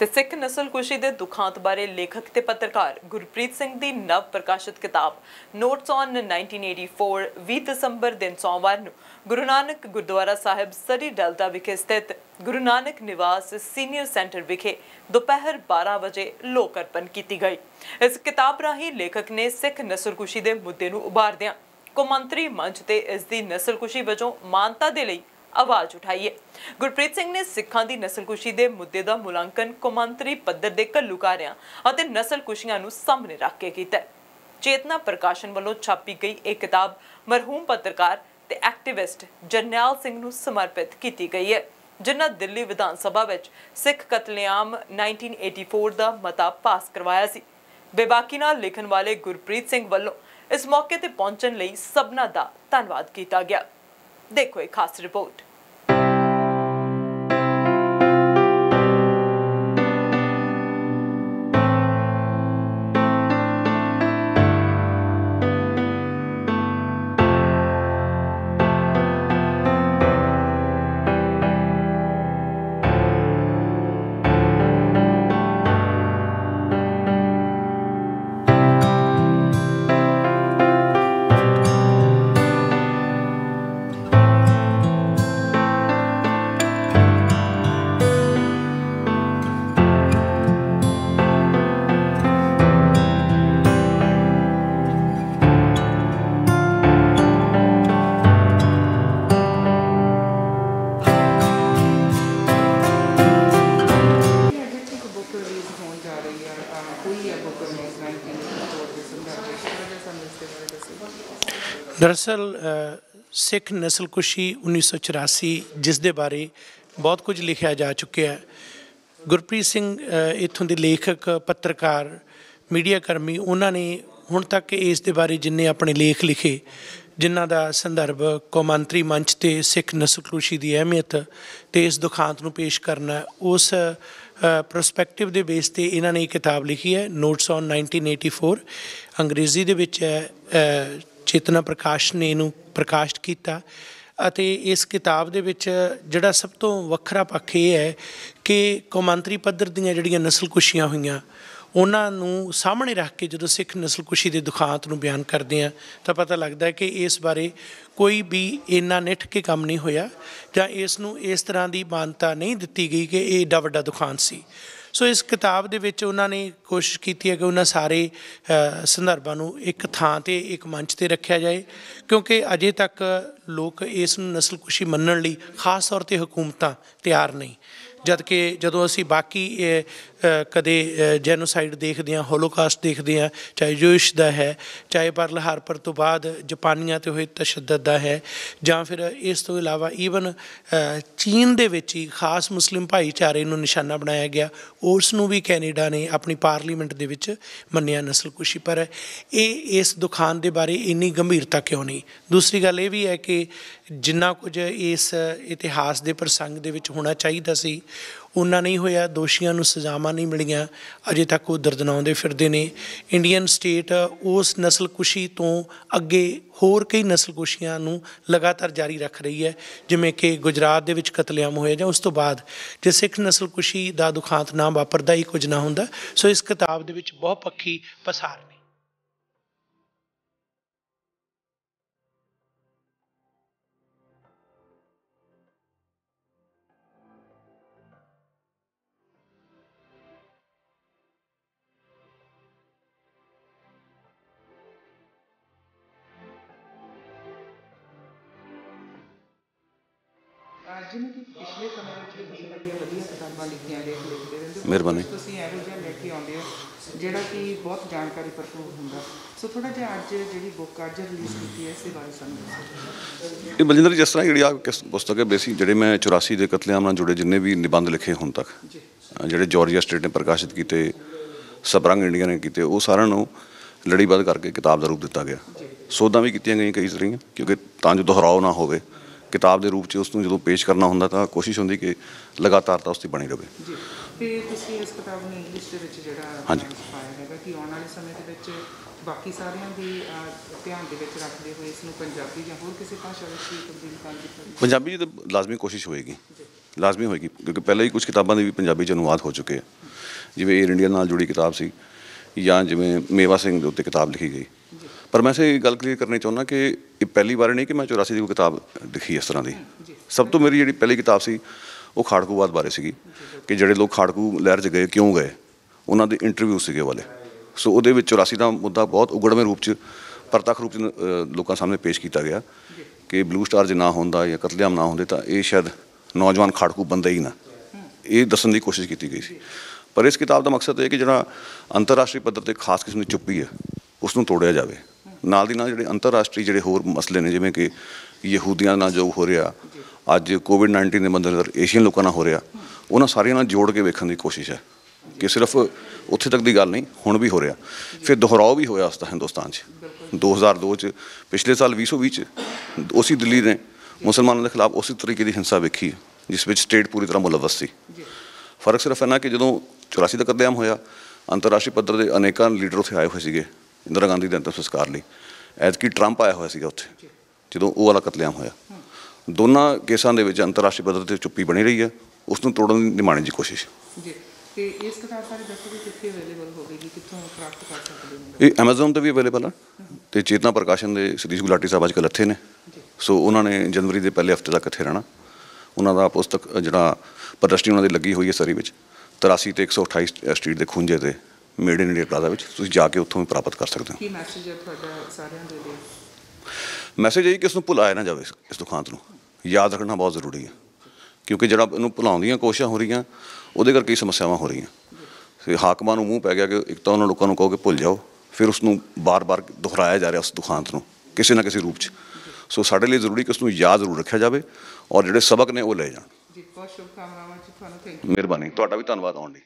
ਤੇ ਸਿੱਖ ਨਸਲਕੁਸ਼ੀ ਦੇ ਦੁਖਾਂਤ ਬਾਰੇ ਲੇਖਕ ਤੇ ਪੱਤਰਕਾਰ ਗੁਰਪ੍ਰੀਤ ਸਿੰਘ ਦੀ ਨਵ ਪ੍ਰਕਾਸ਼ਿਤ ਕਿਤਾਬ ਨੋਟਸ ਔਨ 1984 20 ਦਸੰਬਰ ਦਿਨ ਸੋਮਵਾਰ ਨੂੰ ਗੁਰੂ ਨਾਨਕ ਗੁਰਦੁਆਰਾ ਸਾਹਿਬ ਸਰੀ ਡਲਦਾ ਵਿਖੇ ਸਥਿਤ ਗੁਰੂ ਨਾਨਕ ਨਿਵਾਸ ਸੀਨੀਅਰ ਸੈਂਟਰ ਵਿਖੇ ਦੁਪਹਿਰ 12 ਵਜੇ ਲੋਕ ਅਰਪਣ ਕੀਤੀ ਗਈ। ਇਸ ਕਿਤਾਬ ਰਾਹੀਂ ਲੇਖਕ ਨੇ ਸਿੱਖ ਨਸਲਕੁਸ਼ੀ ਦੇ ਮੁੱਦੇ ਨੂੰ ਉਭਾਰਦਿਆਂ ਕੌਮਾਂਤਰੀ ਮੰਚ ਤੇ ਇਸ ਦੀ ਨਸਲਕੁਸ਼ੀ ਵਜੋਂ ਮਾਨਤਾ ਦੇ ਲਈ आवाज उठाई है। गुरप्रीत सिंह ने सिखां दी नस्लकुशी दे मुद्दे दा मुलांकन कौमांतरी पद्धर दे घल्लूकारियां अते नस्लकुशियां नूं सामने रख के कीता है। चेतना प्रकाशन वालों छापी गई एक किताब मरहूम पत्रकार ते एक्टिविस्ट जरनैल सिंह नूं समर्पित की गई है, जिन्हां दिल्ली विधान सभा विच सिख कतलेआम 1984 दा मता पास करवाया सी। बेबाकी नाल लिखण वाले गुरप्रीत सिंह वालों इस मौके ते पहुंचण लई सबना दा धन्नवाद कीता गया। देखो एक खास रिपोर्ट। दरअसल सिख नस्लकुशी 1984 जिस दे बारे बहुत कुछ लिखा जा चुका है। गुरप्रीत सिंह इत्थों के लेखक पत्रकार मीडिया कर्मी उन्होंने हुण तक इस दे बारे जिन्ने अपने लेख लिखे जिन्हां दा संदर्भ कौमांतरी मंच ते सिख नस्लकुशी की अहमियत ते इस दुखांत नूं पेश करना उस प्रोस्पैक्टिव दे बेस ते इन्हां ने किताब लिखी है नोट्स ऑन 1984 अंग्रेजी दे विच चेतना प्रकाश ने इनू प्रकाशित किया। इस किताब दे विच जिहड़ा सब तो वखरा पक्ष ये है कि कौमांतरी पद्धर दीयां जिहड़ियां नस्लकुशियां हुईयां उन्हां नूं सामने रख के जो सिख नस्लकुशी के दुखांत नूं बयान करते हैं तो पता लगता है कि इस बारे कोई भी इन्ना निठ के काम नहीं होया जां इस नूं इस तरह की मानता नहीं दी गई कि यह एडा वड्डा दुखांत सी। सो इस किताब दे विच उन्होंने कोशिश की है कि उन्होंने सारे संदर्भां नूं एक थां ते एक मंच ते रखा जाए, क्योंकि अजे तक लोग इस नस्लकुशी मनण लई खास तौर पर हुकूमतां तैयार नहीं। जबकि जदों असीं बाकी कदे जैनोसाइड देखते हैं, होलोकास्ट देखते हैं, चाहे जोश का है, चाहे पर्ल हार्पर तो बाद जापानियां ते होए तशद्दद का है, जां फिर इस तो इलावा ईवन चीन दे विच ही खास मुस्लिम भाईचारे नूं निशाना बनाया गया, उस नूं भी कैनेडा ने अपनी पार्लीमेंट दे विच मन्निया नस्लकुशी। पर इस दुखांत दे बारे इन्नी गंभीरता क्यों नहीं? दूसरी गल ये भी है कि जिन्ना कुछ इस इतिहास के प्रसंग दे विच होना चाहिए सी उन्ना नहीं होया। दोषियों नूं सज़ावां नहीं मिलियां, अजे तक वो दर्दनाउंदे फिरदे ने। इंडियन स्टेट उस नस्लकुशी तो अगे होर कई नस्लकुशियां नूं लगातार जारी रख रही है, जिवें कि गुजरात दे विच कतलेआम होया जां उस तो बाद जे सिख नस्लकुशी दा दुखांत ना वापरदा ही कुछ ना हुंदा। सो इस किताब दे विच बहुपक्षी पसार ने। जिन्हें कि पिछले समय में वधिया किताबां लिखियां लेख लिखते रहंदे मेहरबानी तुसीं इहो जिहा लैके आउंदे हो जिहड़ा कि बहुत जानकारी भरपूर हुंदा। सो थोड़ा जिहा अज जिहड़ी बुक अज रिलीज़ कीती है इस बारे सानूं दस्सो। ये बलजिंदर जिस तरह जी किस पुस्तक है बेसिक जिहड़े मैं 84 के कतलेआम नाल जुड़े जिन्ने भी निबंध लिखे हुण तक जिहड़े जॉर्जिया स्टेट ने प्रकाशित किए, सबरंग इंडिया ने किए, वो सारिਆਂ ਨੂੰ ਲੜੀਬੱਧ ਕਰਕੇ किताब का रूप दिता गया। सोधां भी कीतियां गईयां कई सारियां, क्योंकि तां जो दोहराव ना होवे किताब के रूप में उसनूं जो पेश करना होंदा तो कोशिश होंदी कि लगातारता उसकी बनी रहे। इस किताब ने इंग्लिश दे विच जिहड़ा हाँ जी पाया है कि आने वाले समय दे विच बाकी सारियां दी ध्यान दे विच रखदे होए इसनूं पंजाबी जां होर किसी भाषा विच तब्दील करन दी पंजाबी तो लाजमी कोशिश होएगी, ਲਾਜ਼ਮੀ ਹੋਏਗੀ, ਕਿਉਂਕਿ ਪਹਿਲਾਂ ਹੀ ਕੁਝ ਕਿਤਾਬਾਂ ਦੇ ਵੀ ਪੰਜਾਬੀ 'ਚ ਅਨੁਵਾਦ ਹੋ ਚੁੱਕੇ ਆ, ਜਿਵੇਂ ਏਅਰ ਇੰਡੀਆ ਨਾਲ ਜੁੜੀ ਕਿਤਾਬ ਸੀ, ਜਾਂ ਜਿਵੇਂ ਮੇਵਾ ਸਿੰਘ ਦੇ ਉੱਤੇ ਕਿਤਾਬ ਲਿਖੀ ਗਈ। ਪਰ ਮੈਂ ਇਹ ਗੱਲ ਕਲੀਅਰ ਕਰਨੀ ਚਾਹੁੰਦਾ ਕਿ ਇਹ ਪਹਿਲੀ ਵਾਰ ਨਹੀਂ ਕਿ ਮੈਂ 84 ਦੀ ਕੋਈ ਕਿਤਾਬ ਲਿਖੀ ਇਸ ਤਰ੍ਹਾਂ ਦੀ। ਸਭ ਤੋਂ ਮੇਰੀ ਜਿਹੜੀ ਪਹਿਲੀ ਕਿਤਾਬ ਸੀ ਉਹ ਖਾੜਕੂਵਾਦ ਬਾਰੇ ਸੀਗੀ, ਕਿ ਜਿਹੜੇ ਲੋਕ ਖਾੜਕੂ ਲਹਿਰ 'ਚ ਗਏ ਕਿਉਂ ਗਏ, ਉਹਨਾਂ ਦੇ ਇੰਟਰਵਿਊ ਸੀਗੇ ਵਾਲੇ। ਸੋ ਉਹਦੇ ਵਿੱਚ 84 ਦਾ ਮੁੱਦਾ ਬਹੁਤ ਉਗੜਵੇਂ ਰੂਪ 'ਚ, ਪ੍ਰਤੱਖ ਰੂਪ 'ਚ ਲੋਕਾਂ ਸਾਹਮਣੇ ਪੇਸ਼ ਕੀਤਾ ਗਿਆ ਕਿ ਬਲੂ ਸਟਾਰ ਜੇ ਨਾ ਹੁੰਦਾ ਜਾਂ ਕਤਲੇਆਮ ਨਾ ਹੁੰਦੇ ਤਾਂ ਇਹ ਸ਼ਾਇਦ ਨੌਜਵਾਨ ਖਾੜਕੂ ਬੰਦੇ ਹੀ ਨਾ, ਇਹ ਦੱਸਣ ਦੀ ਕੋਸ਼ਿਸ਼ ਕੀਤੀ ਗਈ ਸੀ। ਪਰ ਇਸ ਕਿਤਾਬ ਦਾ ਮਕਸਦ ਇਹ ਕਿ ਜਿਹੜਾ ਅੰਤਰਰਾਸ਼ਟਰੀ ਪੱਧਰ 'ਤੇ ਖਾਸ ਕਿਸਮ ਦੀ ਚੁੱਪੀ ਹੈ ਉਸ ਨੂੰ ਤੋੜਿਆ ਜਾਵੇ। ਨਾਲ ਦੀ ਨਾਲ ਜਿਹੜੇ ਅੰਤਰਰਾਸ਼ਟਰੀ ਜਿਹੜੇ ਹੋਰ ਮਸਲੇ ਨੇ, ਜਿਵੇਂ ਕਿ ਯਹੂਦੀਆਂ ਨਾਲ ਜੋ ਹੋ ਰਿਹਾ, ਅੱਜ ਕੋਵਿਡ-19 ਦੇ ਮੱਦੇਨਜ਼ਰ ਏਸ਼ੀਅਨ ਲੋਕਾਂ ਨਾਲ ਹੋ ਰਿਹਾ, ਉਹਨਾਂ ਸਾਰਿਆਂ ਨਾਲ ਜੋੜ ਕੇ ਵੇਖਣ ਦੀ ਕੋਸ਼ਿਸ਼ ਹੈ ਕਿ ਸਿਰਫ ਉੱਥੇ ਤੱਕ ਦੀ ਗੱਲ ਨਹੀਂ, ਹੁਣ ਵੀ ਹੋ ਰਿਹਾ। ਫਿਰ ਦੁਹਰਾਓ ਵੀ ਹੋਇਆ ਉਸ ਦਾ ਹਿੰਦੁਸਤਾਨ 'ਚ 2002 'ਚ, ਪਿਛਲੇ ਸਾਲ 2020 'ਚ ਉਸੇ ਦਿੱਲੀ ਨੇ ਮੁਸਲਮਾਨਾਂ ਦੇ ਖਿਲਾਫ ਉਸੇ ਤਰੀਕੇ ਦੀ ਹਿੰਸਾ ਵੇਖੀ ਜਿਸ ਵਿੱਚ ਸਟੇਟ ਪੂਰੀ ਤਰ੍ਹਾਂ ਮੁਲਵਸ ਸੀ। ਫਰਕ ਸਿਰਫ ਇੰਨਾ ਕਿ ਜਦੋਂ 84 ਦਾ ਕਤਲੇਆਮ ਹੋਇਆ, ਅੰਤਰਰਾਸ਼ਟਰੀ ਪੱਧਰ ਦੇ ਅਨੇਕਾਂ ਲੀਡਰ ਉੱਥੇ ਆਏ ਹੋਏ ਸੀਗੇ ਇੰਦਰਾ ਗਾਂਧੀ ਦੇ ਅੰਤਿਮ ਸੰਸਕਾਰ ਲਈ। ਐਤਕੀ ਟਰੰਪ ਆਇਆ ਹੋਇਆ ਸੀਗਾ ਉੱਥੇ ਜਦੋਂ ਉਹ ਵਾਲਾ ਕਤਲੇਆਮ ਹੋਇਆ। ਦੋਨਾਂ ਕੇਸਾਂ ਦੇ ਵਿੱਚ ਅੰਤਰਰਾਸ਼ਟਰੀ ਪੱਧਰ 'ਤੇ ਚੁੱਪੀ ਬਣੀ ਰਹੀ ਹੈ, ਉਸ ਨੂੰ ਤੋੜਨ ਦੀ ਨਿਮਾਣੀ ਦੀ ਕੋਸ਼ਿਸ਼। ਜੀ, ਤੇ ਇਸ ਕਿਤਾਬ ਬਾਰੇ ਦੱਸੋ ਕਿ ਕਿੱਥੇ ਅਵੇਲੇਬਲ ਹੋਵੇਗੀ, ਕਿੱਥੋਂ ਪ੍ਰਾਪਤ ਕਰ ਸਕਦੇ ਹੋ? ਇਹ ਐਮਾਜ਼ੋਨ 'ਤੇ ਵੀ ਅਵੇਲੇਬਲ ਆ, ਅਤੇ ਚੇਤਨਾ ਪ੍ਰਕਾਸ਼ਨ ਦੇ ਸਤੀਸ਼ ਗੁਲਾਟੀ ਸਾਹਿਬ ਅੱਜ ਕੱਲ੍ਹ ਇੱਥੇ ਨੇ। ਸੋ ਉਹਨਾਂ ਨੇ ਜਨਵਰੀ ਦੇ ਪਹਿਲੇ ਹਫ਼ਤੇ ਤੱਕ ਇੱਥੇ ਰਹਿਣਾ। ਉਹਨਾਂ ਦਾ ਪੁਸਤਕ ਜਿਹੜਾ ਪ੍ਰਦਰਸ਼ਨੀ ਉਹਨਾਂ ਦੀ ਲੱਗੀ ਹੋਈ ਹੈ ਸਰੀ ਵਿੱਚ, 83 ਤੇ 128 ਸਟਰੀਟ ਦੇ ਖੂੰਜੇ 'ਤੇ, ਮੇਡ ਇਨ ਇੰਡੀਆ ਪਲਾਜ਼ਾ ਵਿੱਚ। ਤੁਸੀਂ ਜਾ ਕੇ ਉੱਥੋਂ ਵੀ ਪ੍ਰਾਪਤ ਕਰ ਸਕਦੇ ਹੋ। ਕੀ ਮੈਸੇਜ ਹੈ ਤੁਹਾਡਾ ਸਾਰਿਆਂ ਦੇ ਲਈ? ਮੈਸੇਜ ਇਹ ਕਿ ਇਸ ਨੂੰ ਭੁਲਾਇਆ ਨਾ ਜਾਵੇ, ਇਸ ਦੁਖਾਂਤ ਨੂੰ ਯਾਦ ਰੱਖਣਾ ਬਹੁਤ ਜ਼ਰੂਰੀ ਹੈ, ਕਿਉਂਕਿ ਜਿਹੜਾ ਇਹਨੂੰ ਭੁਲਾਉਣ ਦੀਆਂ ਕੋਸ਼ਿਸ਼ਾਂ ਹੋ ਰਹੀਆਂ ਉਹਦੇ ਕਰਕੇ ਕਈ ਸਮੱਸਿਆਵਾਂ ਹੋ ਰਹੀਆਂ। ਅਤੇ ਹਾਕਮਾਂ ਨੂੰ ਮੂੰਹ ਪੈ ਗਿਆ ਕਿ ਇੱਕ ਤਾਂ ਉਹਨਾਂ ਲੋਕਾਂ ਨੂੰ ਕਹੋ ਕਿ ਭੁੱਲ ਜਾਓ, ਫਿਰ ਉਸ ਨੂੰ ਬਾਰ-ਬਾਰ ਦੁਹਰਾਇਆ ਜਾ ਰਿਹਾ ਉਸ ਦੁਖਾਂਤ ਨੂੰ ਕਿਸੇ ਨਾ ਕਿਸੇ ਰੂਪ 'ਚ। ਸੋ ਸਾਡੇ ਲਈ ਜ਼ਰੂਰੀ ਕਿ ਉਸ ਨੂੰ ਯਾਦ ਜ਼ਰੂਰ ਰੱਖਿਆ ਜਾਵੇ ਔਰ ਜਿਹੜੇ ਸਬਕ ਨੇ ਉਹ ਲਏ ਜਾਣ। ਜੀ, ਬਹੁਤ ਸ਼ੁਭਕਾਮਨਾਵਾਂ ਜੀ ਤੁਹਾਨੂੰ। Thank you. ਮਿਹਰਬਾਨੀ, ਤੁਹਾਡਾ ਵੀ ਧੰਨਵਾਦ ਆਉਣ ਲਈ।